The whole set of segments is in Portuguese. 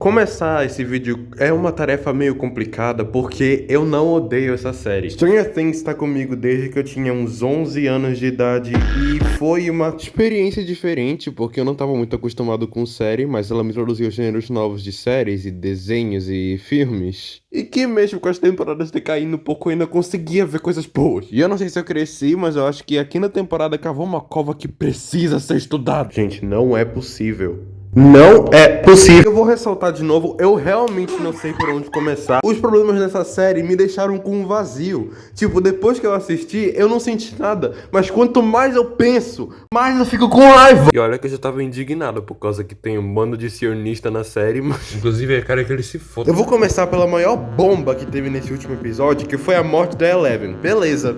Começar esse vídeo é uma tarefa meio complicada porque eu não odeio essa série. Stranger Things está comigo desde que eu tinha uns 11 anos de idade e foi uma experiência diferente porque eu não estava muito acostumado com série, mas ela me introduziu gêneros novos de séries e desenhos e filmes. E que mesmo com as temporadas decaindo um pouco eu ainda conseguia ver coisas boas. E eu não sei se eu cresci, mas eu acho que aqui na temporada cavou uma cova que precisa ser estudada. Gente, não é possível. Não é possível. Eu vou ressaltar de novo, eu realmente não sei por onde começar. Os problemas nessa série me deixaram com um vazio. Tipo, depois que eu assisti, eu não senti nada. Mas quanto mais eu penso, mais eu fico com raiva. E olha que eu já tava indignado por causa que tem um bando de sionista na série, mas inclusive é cara que ele se foda. Eu vou começar pela maior bomba que teve nesse último episódio, que foi a morte da Eleven. Beleza.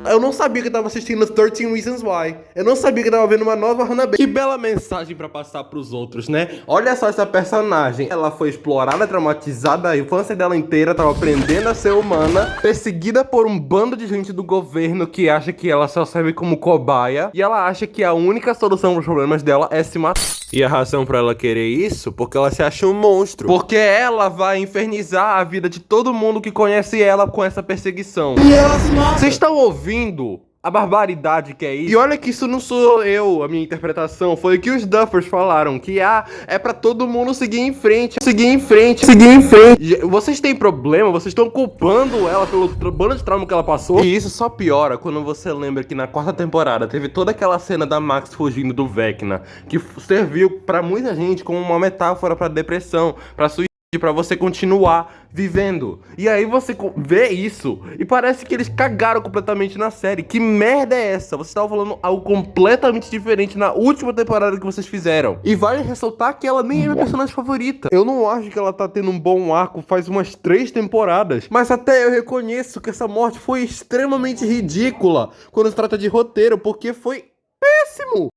Eu não sabia que eu tava assistindo 13 Reasons Why. Eu não sabia que eu tava vendo uma nova Hannah Baker. Que bela mensagem pra passar pros outros, né? Olha só essa personagem. Ela foi explorada, traumatizada, a infância dela inteira, tava aprendendo a ser humana, perseguida por um bando de gente do governo que acha que ela só serve como cobaia. E ela acha que a única solução pros problemas dela é se matar. E a razão pra ela querer isso? Porque ela se acha um monstro. Porque ela vai infernizar a vida de todo mundo que conhece ela com essa perseguição. E ela se mata. Vocês estão ouvindo a barbaridade que é isso? E olha que isso não sou eu, a minha interpretação. Foi o que os Duffers falaram. Que é pra todo mundo seguir em frente. Seguir em frente. Seguir em frente. Vocês têm problema? Vocês estão culpando ela pelo bando de trauma que ela passou? E isso só piora quando você lembra que na quarta temporada teve toda aquela cena da Max fugindo do Vecna, que serviu pra muita gente como uma metáfora pra depressão, pra suicídio, pra você continuar vivendo. E aí você vê isso e parece que eles cagaram completamente na série. Que merda é essa? Você estava falando algo completamente diferente na última temporada que vocês fizeram. E vale ressaltar que ela nem é minha personagem favorita. Eu não acho que ela tá tendo um bom arco faz umas 3 temporadas. Mas até eu reconheço que essa morte foi extremamente ridícula quando se trata de roteiro, porque foi péssimo.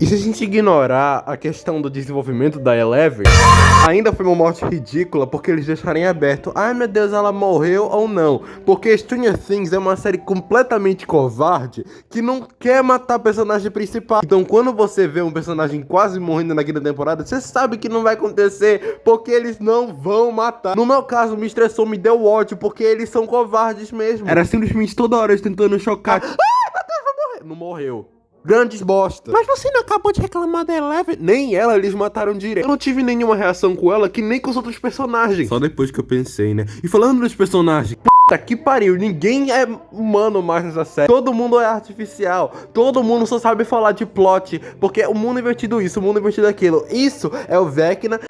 E se a gente ignorar a questão do desenvolvimento da Eleven, ainda foi uma morte ridícula porque eles deixarem aberto. Ai meu Deus, ela morreu ou não? Porque Stranger Things é uma série completamente covarde que não quer matar a personagem principal. Então quando você vê um personagem quase morrendo na quinta temporada, você sabe que não vai acontecer porque eles não vão matar. No meu caso, me estressou, me deu ódio porque eles são covardes mesmo. Era simplesmente toda hora eles tentando chocar. Ai meu Deus, vai morrer. Não morreu. Grandes bosta. Mas você não acabou de reclamar da Eleven? Nem ela, eles mataram direto. Eu não tive nenhuma reação com ela que nem com os outros personagens. Só depois que eu pensei, né? E falando dos personagens, puta que pariu, ninguém é humano mais nessa série. Todo mundo é artificial. Todo mundo só sabe falar de plot. Porque o mundo invertido isso, o mundo invertido aquilo. Isso é o Vecna.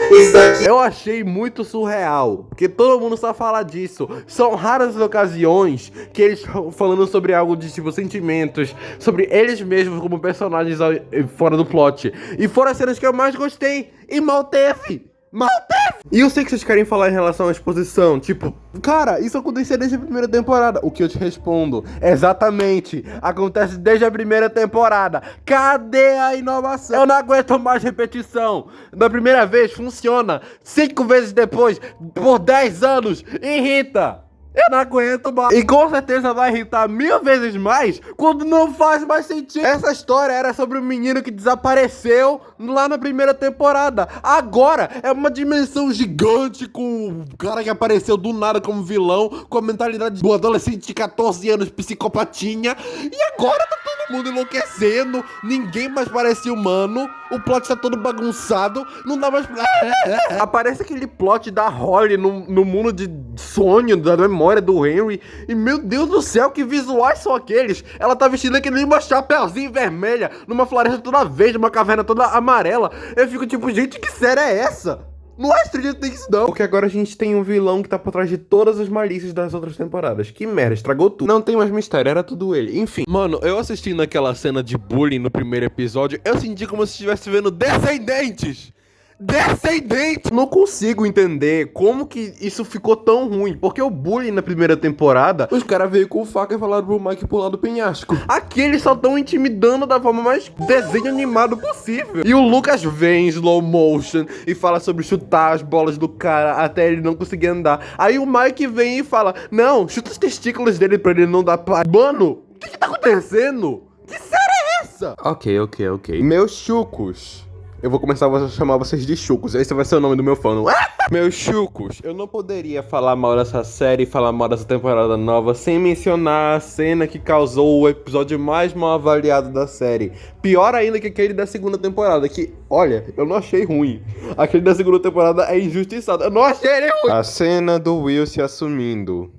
Eu achei muito surreal. Porque todo mundo só fala disso. São raras as ocasiões que eles estão falando sobre algo de tipo sentimentos, sobre eles mesmos como personagens fora do plot. E foram as cenas que eu mais gostei. E mal teve. E eu sei que vocês querem falar em relação à exposição. Tipo, cara, isso aconteceu desde a primeira temporada. O que eu te respondo? Exatamente. Acontece desde a primeira temporada. Cadê a inovação? Eu não aguento mais repetição. Da primeira vez funciona. 5 vezes depois, por 10 anos, irrita. Eu não aguento mais. E com certeza vai irritar 1000 vezes mais quando não faz mais sentido. Essa história era sobre um menino que desapareceu lá na primeira temporada. Agora é uma dimensão gigante com um cara que apareceu do nada como vilão, com a mentalidade do adolescente de 14 anos, psicopatinha. E agora tá todo mundo enlouquecendo, ninguém mais parece humano, o plot tá todo bagunçado, não dá mais pra... Aparece aquele plot da Holly no mundo de sonho, da memória do Henry, e meu Deus do céu, que visuais são aqueles? Ela tá vestida que nem uma chapeuzinho vermelha, numa floresta toda verde, uma caverna toda amarela. Eu fico tipo, gente, que série é essa? Não é Stranger Things não. Porque agora a gente tem um vilão que tá por trás de todas as malícias das outras temporadas. Que merda, estragou tudo. Não tem mais mistério, era tudo ele. Enfim, mano, eu assistindo aquela cena de bullying no primeiro episódio, eu senti como se estivesse vendo Descendentes. Não consigo entender como que isso ficou tão ruim. Porque o bullying na primeira temporada, os caras veio com faca e falaram pro Mike pular do penhasco. Aqui eles só tão intimidando da forma mais desenho animado possível. E o Lucas vem em slow motion e fala sobre chutar as bolas do cara até ele não conseguir andar. Aí o Mike vem e fala, não, chuta os testículos dele pra ele não dar paz. Mano, o que tá acontecendo? Que série é essa? Ok. Meus chucos, Eu vou começar a chamar vocês de chucos. Esse vai ser o nome do meu fã. Meus chucos, eu não poderia falar mal dessa série, falar mal dessa temporada nova, sem mencionar a cena que causou o episódio mais mal avaliado da série. Pior ainda que aquele da segunda temporada, que, olha, eu não achei ruim. Aquele da segunda temporada é injustiçado. Eu não achei ele ruim. A cena do Will se assumindo.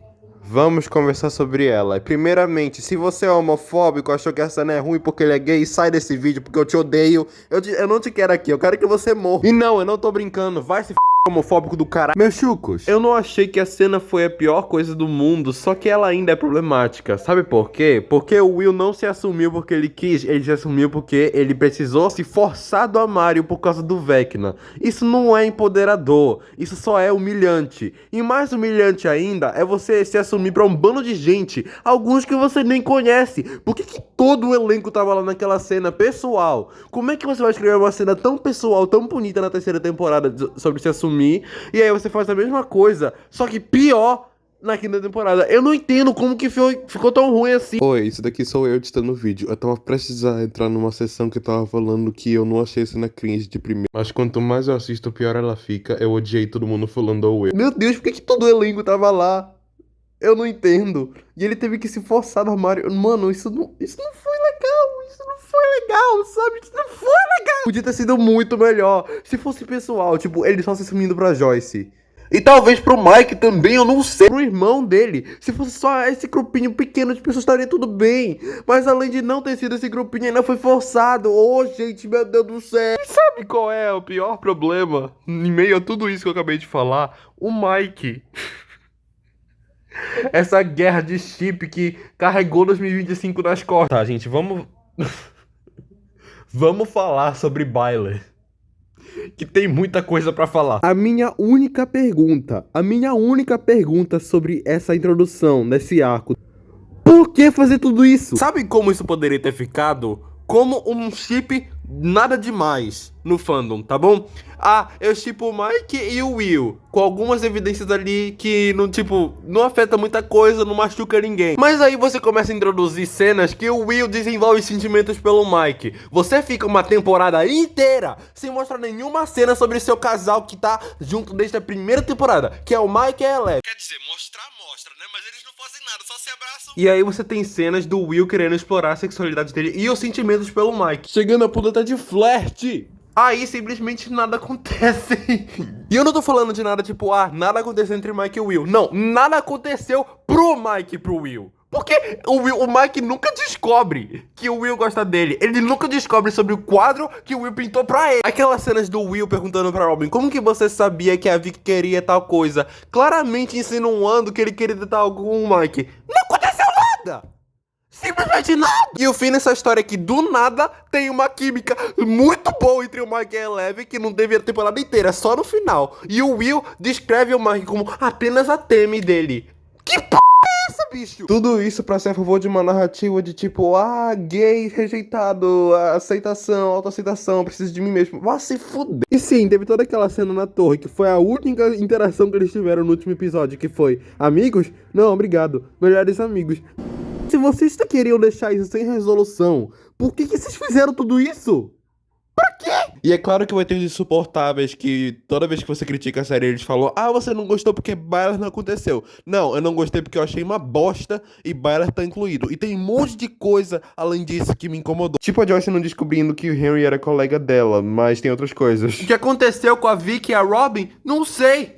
Vamos conversar sobre ela. Primeiramente, se você é homofóbico, achou que essa cena é ruim porque ele é gay, sai desse vídeo porque eu te odeio. Eu não te quero aqui, eu quero que você morra. E não, eu não tô brincando, vai se homofóbico do caralho. Meus chucos, eu não achei que a cena foi a pior coisa do mundo, só que ela ainda é problemática. Sabe por quê? Porque o Will não se assumiu porque ele quis, ele se assumiu porque ele precisou se forçar do armário por causa do Vecna. Isso não é empoderador, isso só é humilhante. E mais humilhante ainda é você se assumir pra um bando de gente, alguns que você nem conhece. Por que todo o elenco tava lá naquela cena pessoal? Como é que você vai escrever uma cena tão pessoal, tão bonita na terceira temporada sobre se assumir? E aí você faz a mesma coisa, só que pior na quinta temporada. Eu não entendo como que ficou tão ruim assim. Oi, isso daqui sou eu editando o vídeo. Eu tava prestes a entrar numa sessão que eu tava falando que eu não achei cena cringe de primeiro. Mas quanto mais eu assisto, pior ela fica. Eu odiei todo mundo falando ao eu. Meu Deus, por que todo o elenco tava lá? Eu não entendo. E ele teve que se forçar no armário. Mano, isso não foi legal. Isso não foi legal, sabe? Isso não foi legal. Podia ter sido muito melhor. Se fosse pessoal, tipo, ele só se assumindo pra Joyce. E talvez pro Mike também, eu não sei. Pro irmão dele. Se fosse só esse grupinho pequeno de pessoas, estaria tudo bem. Mas além de não ter sido esse grupinho, ainda foi forçado. Oh, gente, meu Deus do céu. E sabe qual é o pior problema? Em meio a tudo isso que eu acabei de falar, o Mike. Essa guerra de chip que carregou 2025 nas costas. Tá, gente, vamos falar sobre Byler, que tem muita coisa pra falar. A minha única pergunta sobre essa introdução desse arco: por que fazer tudo isso? Sabe como isso poderia ter ficado? Como um chip nada demais no fandom, tá bom? Ah, eu shippo o Mike e o Will, com algumas evidências ali que não afeta muita coisa, não machuca ninguém. Mas aí você começa a introduzir cenas que o Will desenvolve sentimentos pelo Mike. Você fica uma temporada inteira sem mostrar nenhuma cena sobre seu casal que tá junto desde a primeira temporada, que é o Mike e a Eleven. Quer dizer, mostra, né? Mas eles não fazem nada, só se abraçam. E aí você tem cenas do Will querendo explorar a sexualidade dele e os sentimentos pelo Mike, chegando a ponto até de flerte. Aí simplesmente nada acontece. E eu não tô falando de nada tipo, nada aconteceu entre Mike e Will. Não, nada aconteceu pro Mike e pro Will. Porque o Mike nunca descobre que o Will gosta dele. Ele nunca descobre sobre o quadro que o Will pintou pra ele. Aquelas cenas do Will perguntando pra Robin: como que você sabia que a Vicky queria tal coisa? Claramente insinuando que ele queria tentar algo com o Mike. Não aconteceu nada! Simplesmente nada! E o fim dessa história é que do nada tem uma química muito boa entre o Mike e a Eleven, que não teve a temporada inteira, só no final. E o Will descreve o Mike como apenas a Temi dele. Que p*** é essa, bicho? Tudo isso pra ser a favor de uma narrativa de tipo, gay, rejeitado, aceitação, autoaceitação, preciso de mim mesmo. Vá se fuder. E sim, teve toda aquela cena na torre, que foi a única interação que eles tiveram no último episódio, que foi: amigos? Não, obrigado. Melhores amigos. Se vocês queriam deixar isso sem resolução, por que vocês fizeram tudo isso? Pra quê? E é claro que vai ter os insuportáveis que toda vez que você critica a série eles falam: você não gostou porque Byler não aconteceu. Não, eu não gostei porque eu achei uma bosta e Byler tá incluído. E tem um monte de coisa além disso que me incomodou. Tipo a Joyce não descobrindo que o Henry era colega dela, mas tem outras coisas. O que aconteceu com a Vicky e a Robin? Não sei.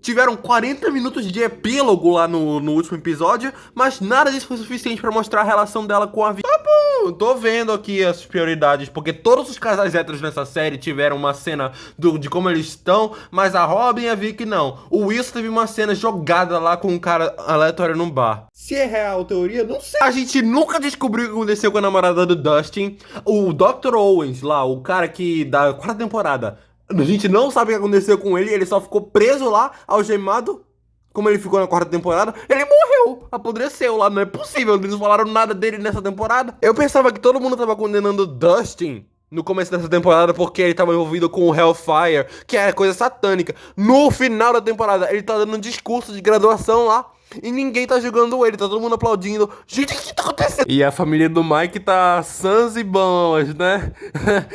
Tiveram 40 minutos de epílogo lá no último episódio, mas nada disso foi suficiente pra mostrar a relação dela com a Vicky. Tá bom, eu tô vendo aqui as prioridades, porque todos os casais héteros nessa série tiveram uma cena de como eles estão, mas a Robin e a Vicky não. O Wilson teve uma cena jogada lá com um cara aleatório num bar. Se é real a teoria, não sei. A gente nunca descobriu o que aconteceu com a namorada do Dustin. O Dr. Owens lá, o cara que da quarta temporada, a gente não sabe o que aconteceu com ele, ele só ficou preso lá, algemado. Como ele ficou na quarta temporada, ele morreu, apodreceu lá, não é possível, eles não falaram nada dele nessa temporada. Eu pensava que todo mundo tava condenando Dustin no começo dessa temporada porque ele tava envolvido com o Hellfire, que era coisa satânica. No final da temporada, ele tá dando um discurso de graduação lá, E ninguém tá julgando ele, tá todo mundo aplaudindo. Gente, o que tá acontecendo? E a família do Mike tá sãs e bons, né?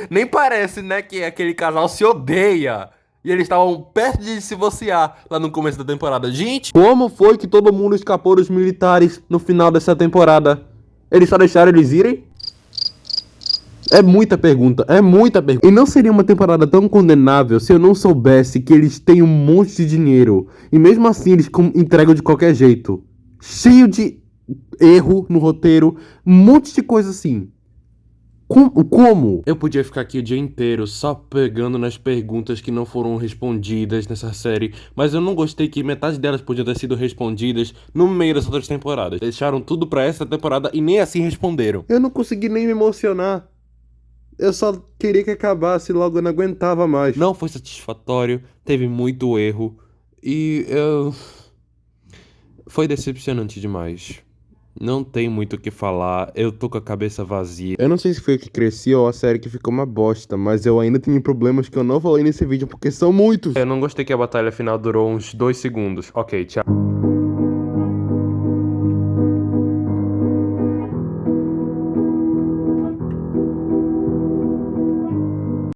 Nem parece, né, que aquele casal se odeia. E eles estavam perto de se divorciar lá no começo da temporada. Gente, como foi que todo mundo escapou dos militares no final dessa temporada? Eles só deixaram eles irem? É muita pergunta, é muita pergunta. E não seria uma temporada tão condenável se eu não soubesse que eles têm um monte de dinheiro. E mesmo assim eles entregam de qualquer jeito. Cheio de erro no roteiro, um monte de coisa assim. Como? Eu podia ficar aqui o dia inteiro só pegando nas perguntas que não foram respondidas nessa série, mas eu não gostei que metade delas podiam ter sido respondidas no meio das outras temporadas. Deixaram tudo pra essa temporada e nem assim responderam. Eu não consegui nem me emocionar. Eu só queria que acabasse, logo eu não aguentava mais. Não foi satisfatório, teve muito erro e foi decepcionante demais. Não tem muito o que falar, eu tô com a cabeça vazia. Eu não sei se foi o que cresci ou a série que ficou uma bosta, mas eu ainda tenho problemas que eu não falei nesse vídeo porque são muitos. Eu não gostei que a batalha final durou uns 2 segundos. Ok, tchau.